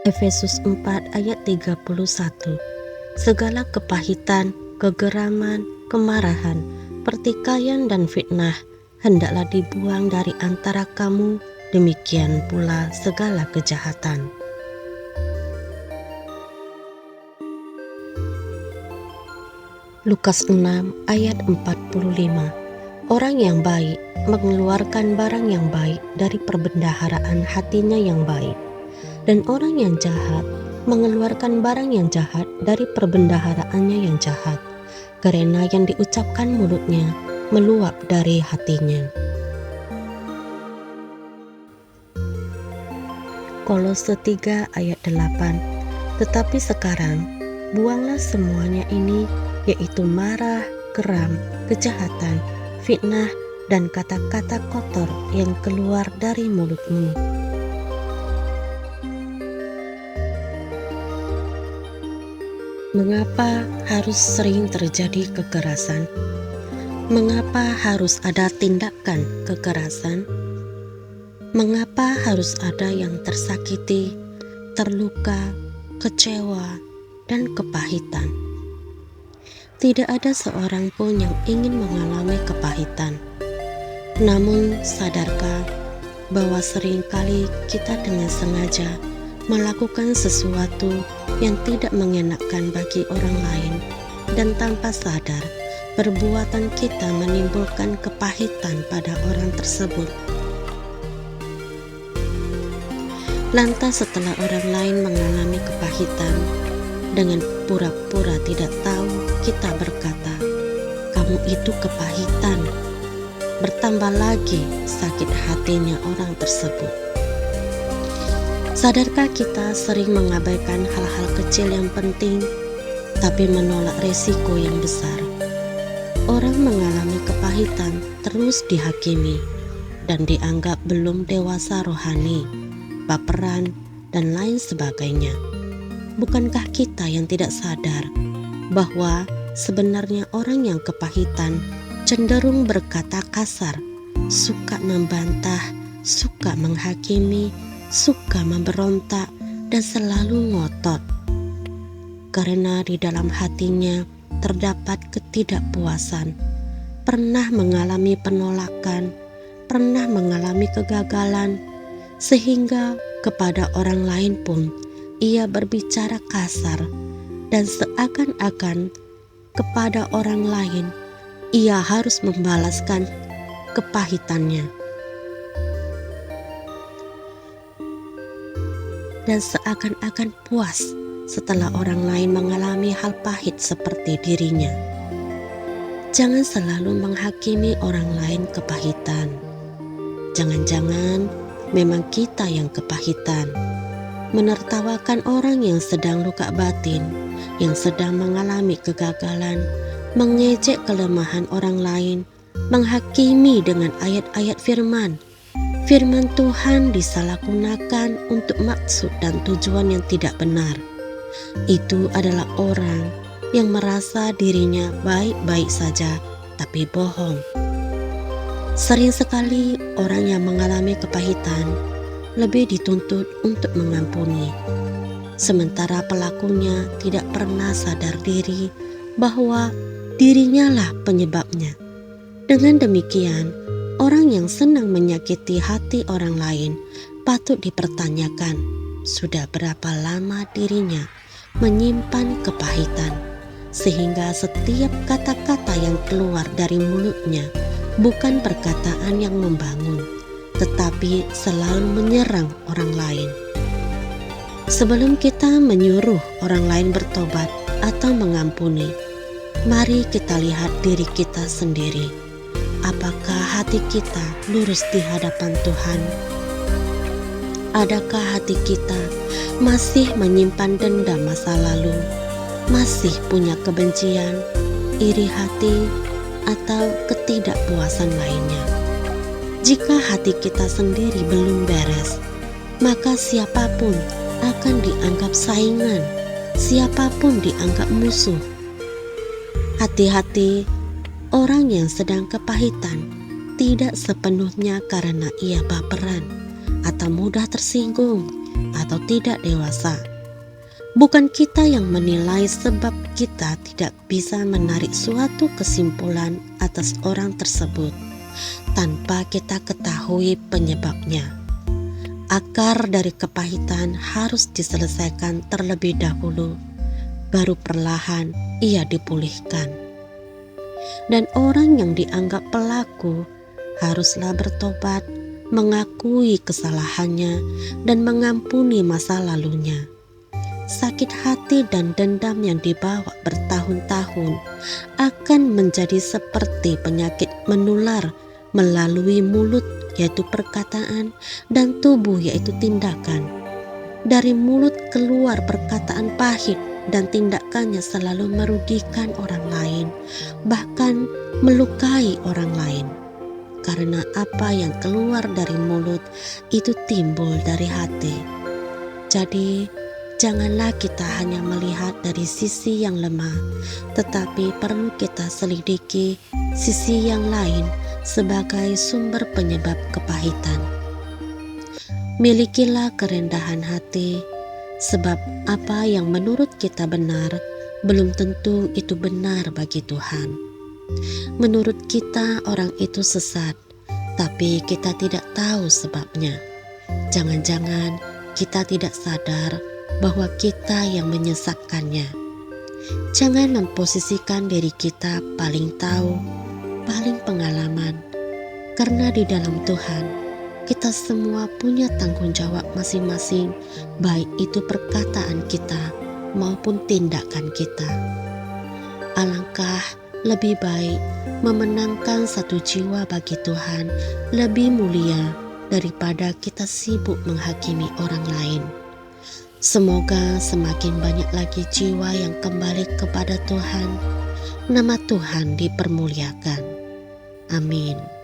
Efesus 4 ayat 31. Segala kepahitan, kegeraman, kemarahan, pertikaian dan fitnah hendaklah dibuang dari antara kamu, demikian pula segala kejahatan. Lukas 6 ayat 45. Orang yang baik mengeluarkan barang yang baik dari perbendaharaan hatinya yang baik, dan orang yang jahat mengeluarkan barang yang jahat dari perbendaharaannya yang jahat, karena yang diucapkan mulutnya meluap dari hatinya. Kolose 3 ayat 8. Tetapi sekarang buanglah semuanya ini, yaitu marah, geram, kejahatan, fitnah, dan kata-kata kotor yang keluar dari mulutmu. Mengapa harus sering terjadi kekerasan? Mengapa harus ada tindakan kekerasan? Mengapa harus ada yang tersakiti, terluka, kecewa, dan kepahitan? Tidak ada seorang pun yang ingin mengalami kepahitan. Namun, sadarkah bahwa seringkali kita dengan sengaja melakukan sesuatu yang tidak mengenakan bagi orang lain, dan tanpa sadar, perbuatan kita menimbulkan kepahitan pada orang tersebut. Lantas setelah orang lain mengalami kepahitan, dengan pura-pura tidak tahu, kita berkata, "Kamu itu kepahitan." Bertambah lagi sakit hatinya orang tersebut. Sadarkah kita sering mengabaikan hal-hal kecil yang penting, tapi menolak resiko yang besar? Orang mengalami kepahitan terus dihakimi dan dianggap belum dewasa rohani, baperan, dan lain sebagainya. Bukankah kita yang tidak sadar bahwa sebenarnya orang yang kepahitan cenderung berkata kasar, suka membantah, suka menghakimi, suka memberontak, dan selalu ngotot? Karena di dalam hatinya terdapat ketidakpuasan, pernah mengalami penolakan, pernah mengalami kegagalan, sehingga kepada orang lain pun ia berbicara kasar, dan seakan-akan kepada orang lain ia harus membalaskan kepahitannya. Dan seakan-akan puas setelah orang lain mengalami hal pahit seperti dirinya. Jangan selalu menghakimi orang lain kepahitan. Jangan-jangan memang kita yang kepahitan. Menertawakan orang yang sedang luka batin, yang sedang mengalami kegagalan, mengejek kelemahan orang lain, menghakimi dengan ayat-ayat firman Tuhan disalahgunakan untuk maksud dan tujuan yang tidak benar. Itu adalah orang yang merasa dirinya baik-baik saja, tapi bohong. Sering sekali orang yang mengalami kepahitan lebih dituntut untuk mengampuni, sementara pelakunya tidak pernah sadar diri bahwa dirinya lah penyebabnya. Dengan demikian, orang yang senang menyakiti hati orang lain patut dipertanyakan sudah berapa lama dirinya menyimpan kepahitan, sehingga setiap kata-kata yang keluar dari mulutnya bukan perkataan yang membangun, tetapi selalu menyerang orang lain. Sebelum kita menyuruh orang lain bertobat atau mengampuni, mari kita lihat diri kita sendiri. Apakah hati kita lurus di hadapan Tuhan? Adakah hati kita masih menyimpan dendam masa lalu, masih punya kebencian, iri hati, atau ketidakpuasan lainnya? Jika hati kita sendiri belum beres, maka siapapun akan dianggap saingan, siapapun dianggap musuh. Hati-hati, orang yang sedang kepahitan tidak sepenuhnya karena ia baperan atau mudah tersinggung, atau tidak dewasa. Bukan kita yang menilai sebab kita tidak bisa menarik suatu kesimpulan atas orang tersebut tanpa kita ketahui penyebabnya. Akar dari kepahitan harus diselesaikan terlebih dahulu, baru perlahan ia dipulihkan. Dan orang yang dianggap pelaku haruslah bertobat, mengakui kesalahannya, dan mengampuni masa lalunya. Sakit hati dan dendam yang dibawa bertahun-tahun akan menjadi seperti penyakit menular melalui mulut, yaitu perkataan, dan tubuh, yaitu tindakan. Dari mulut keluar perkataan pahit dan tindakannya selalu merugikan orang lain, bahkan melukai orang lain. Karena apa yang keluar dari mulut itu timbul dari hati. Jadi, janganlah kita hanya melihat dari sisi yang lemah, tetapi perlu kita selidiki sisi yang lain sebagai sumber penyebab kepahitan. Milikilah kerendahan hati, sebab apa yang menurut kita benar, belum tentu itu benar bagi Tuhan. Menurut kita orang itu sesat, tapi kita tidak tahu sebabnya. Jangan-jangan kita tidak sadar bahwa kita yang menyesatkannya. Jangan memposisikan diri kita paling tahu, paling pengalaman, karena di dalam Tuhan kita semua punya tanggung jawab masing-masing, baik itu perkataan kita maupun tindakan kita. Alangkah lebih baik memenangkan satu jiwa bagi Tuhan lebih mulia daripada kita sibuk menghakimi orang lain. Semoga semakin banyak lagi jiwa yang kembali kepada Tuhan, nama Tuhan dipermuliakan. Amin.